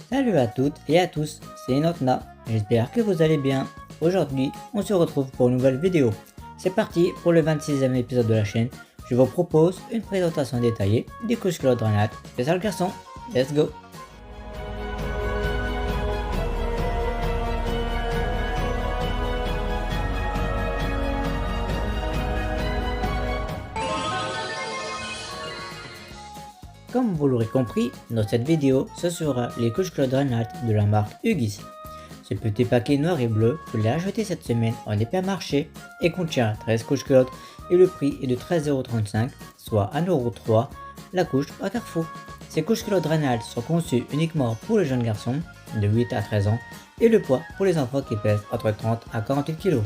Salut à toutes et à tous, c'est Notna, j'espère que vous allez bien. Aujourd'hui, on se retrouve pour une nouvelle vidéo. C'est parti pour le 26e épisode de la chaîne. Je vous propose une présentation détaillée des couches culottes Dranat spécial garçon. Let's go! Comme vous l'aurez compris, dans cette vidéo, ce sera les couches culottes Dranat de la marque Huggies. Ce petit paquet noir et bleu, je l'ai acheté cette semaine en hypermarché et contient 13 couches culottes et le prix est de 13,35€, soit 1,03€ la couche à Carrefour. Ces couches culottes Dranat sont conçues uniquement pour les jeunes garçons de 8 à 13 ans et le poids pour les enfants qui pèsent entre 30 à 48 kg.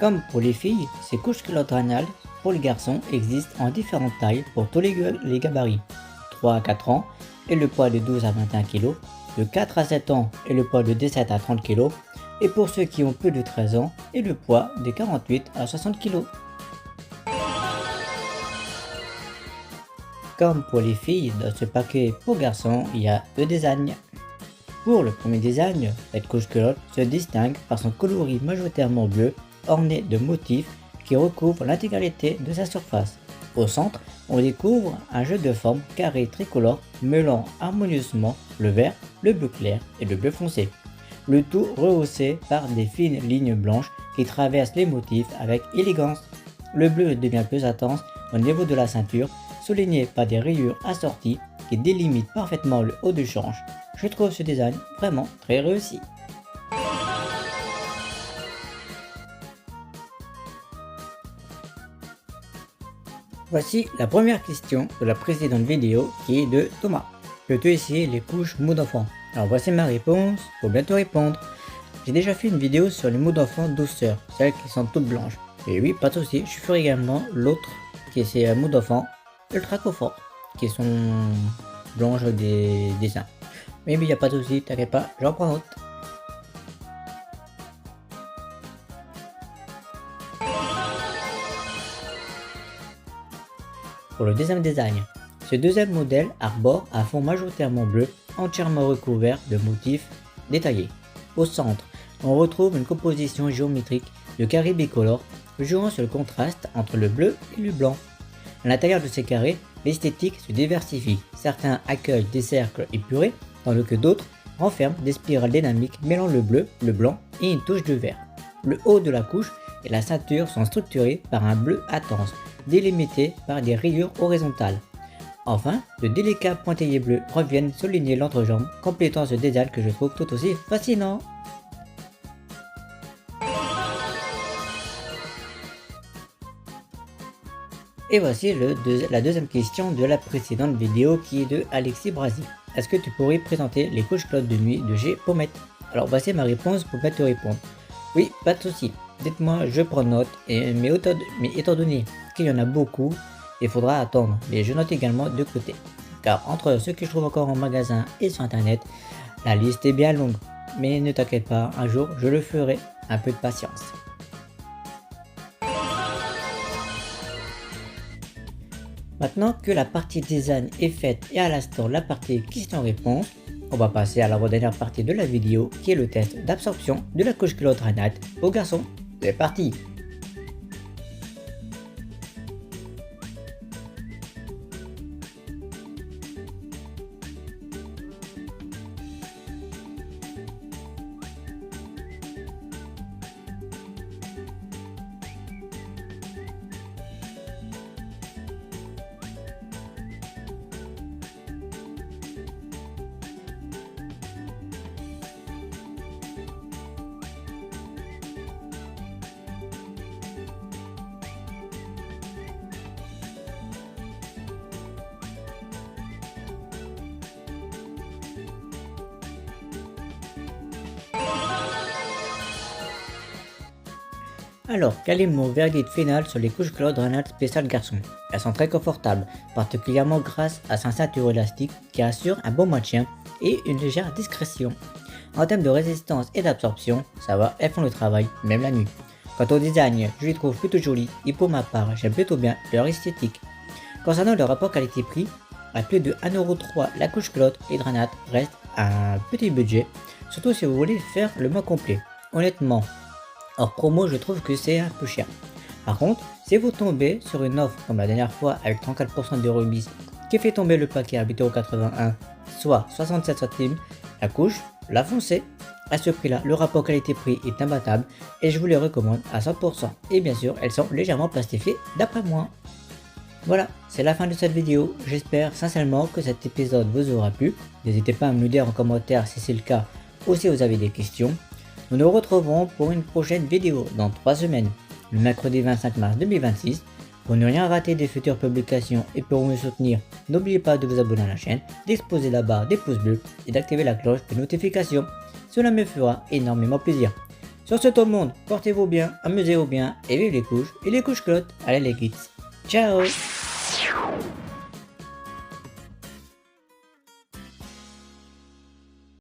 Comme pour les filles, ces couches culottes Dranat pour les garçons existent en différentes tailles pour tous les gabarits. 3 à 4 ans et le poids de 12 à 21 kg, de 4 à 7 ans et le poids de 17 à 30 kg, et pour ceux qui ont plus de 13 ans et le poids de 48 à 60 kg. Comme pour les filles, dans ce paquet pour garçons, il y a deux designs. Pour le premier design, cette couche culotte se distingue par son coloris majoritairement bleu, orné de motifs qui recouvrent l'intégralité de sa surface. Au centre, on découvre un jeu de formes carré tricolore mêlant harmonieusement le vert, le bleu clair et le bleu foncé. Le tout rehaussé par des fines lignes blanches qui traversent les motifs avec élégance. Le bleu devient plus intense au niveau de la ceinture, souligné par des rayures assorties qui délimitent parfaitement le haut du change. Je trouve ce design vraiment très réussi. Voici la première question de la précédente vidéo qui est de Thomas. Peux-tu essayer les couches mou d'enfant? Alors voici ma réponse, faut bientôt répondre. J'ai déjà fait une vidéo sur les mous d'enfant douceur, celles qui sont toutes blanches. Et oui, pas de souci, je ferai également l'autre qui est ces mous d'enfant ultra confort, qui sont blanches des dessins. Mais il n'y a pas de souci, t'inquiète pas, j'en prends note. Pour le deuxième design, ce deuxième modèle arbore un fond majoritairement bleu, entièrement recouvert de motifs détaillés. Au centre, on retrouve une composition géométrique de carrés bicolores, jouant sur le contraste entre le bleu et le blanc. À l'intérieur de ces carrés, l'esthétique se diversifie. Certains accueillent des cercles épurés, tandis que d'autres renferment des spirales dynamiques mêlant le bleu, le blanc et une touche de vert. Le haut de la couche et la ceinture sont structurés par un bleu intense, délimité par des rayures horizontales. Enfin, de délicats pointillés bleus reviennent souligner l'entrejambe, complétant ce design que je trouve tout aussi fascinant. Et voici la deuxième question de la précédente vidéo qui est de Alexis Brasi. Est-ce que tu pourrais présenter les couches culottes de nuit de G Pommette? Alors voici ma réponse pour bien te répondre. Oui, pas de souci. Dites-moi, je prends note, mais étant donné qu'il y en a beaucoup, il faudra attendre. Mais je note également de côté. Car entre ce que je trouve encore en magasin et sur internet, la liste est bien longue. Mais ne t'inquiète pas, un jour je le ferai. Un peu de patience. Maintenant que la partie design est faite et à l'instant la partie question-réponse, on va passer à la dernière partie de la vidéo qui est le test d'absorption de la couche culotte Dranat aux garçons. C'est parti! Alors, quel est mon verdict final sur les couches culottes Dranat spécial garçon? Elles sont très confortables, particulièrement grâce à sa ceinture élastique qui assure un bon maintien et une légère discrétion. En termes de résistance et d'absorption, ça va, elles font le travail, même la nuit. Quant au design, je les trouve plutôt jolis et pour ma part, j'aime plutôt bien leur esthétique. Concernant le rapport qualité-prix, à plus de 1,03€ la couche culotte, les Dranat restent un petit budget, surtout si vous voulez faire le mois complet. Honnêtement, hors promo, je trouve que c'est un peu cher. Par contre, si vous tombez sur une offre comme la dernière fois avec 34% de remise qui fait tomber le paquet à 8,81€, soit 67 centimes, la couche, la foncez. À ce prix-là, le rapport qualité-prix est imbattable et je vous les recommande à 100%. Et bien sûr, elles sont légèrement plastifiées d'après moi. Voilà, c'est la fin de cette vidéo. J'espère sincèrement que cet épisode vous aura plu. N'hésitez pas à me le dire en commentaire si c'est le cas ou si vous avez des questions. Nous nous retrouverons pour une prochaine vidéo dans 3 semaines, le mercredi 25 mars 2026. Pour ne rien rater des futures publications et pour me soutenir, n'oubliez pas de vous abonner à la chaîne, d'exposer la barre des pouces bleus et d'activer la cloche de notification. Cela me fera énormément plaisir. Sur ce, tout le monde, portez-vous bien, amusez-vous bien et vive les couches et les couches clottes. Allez les kids, ciao!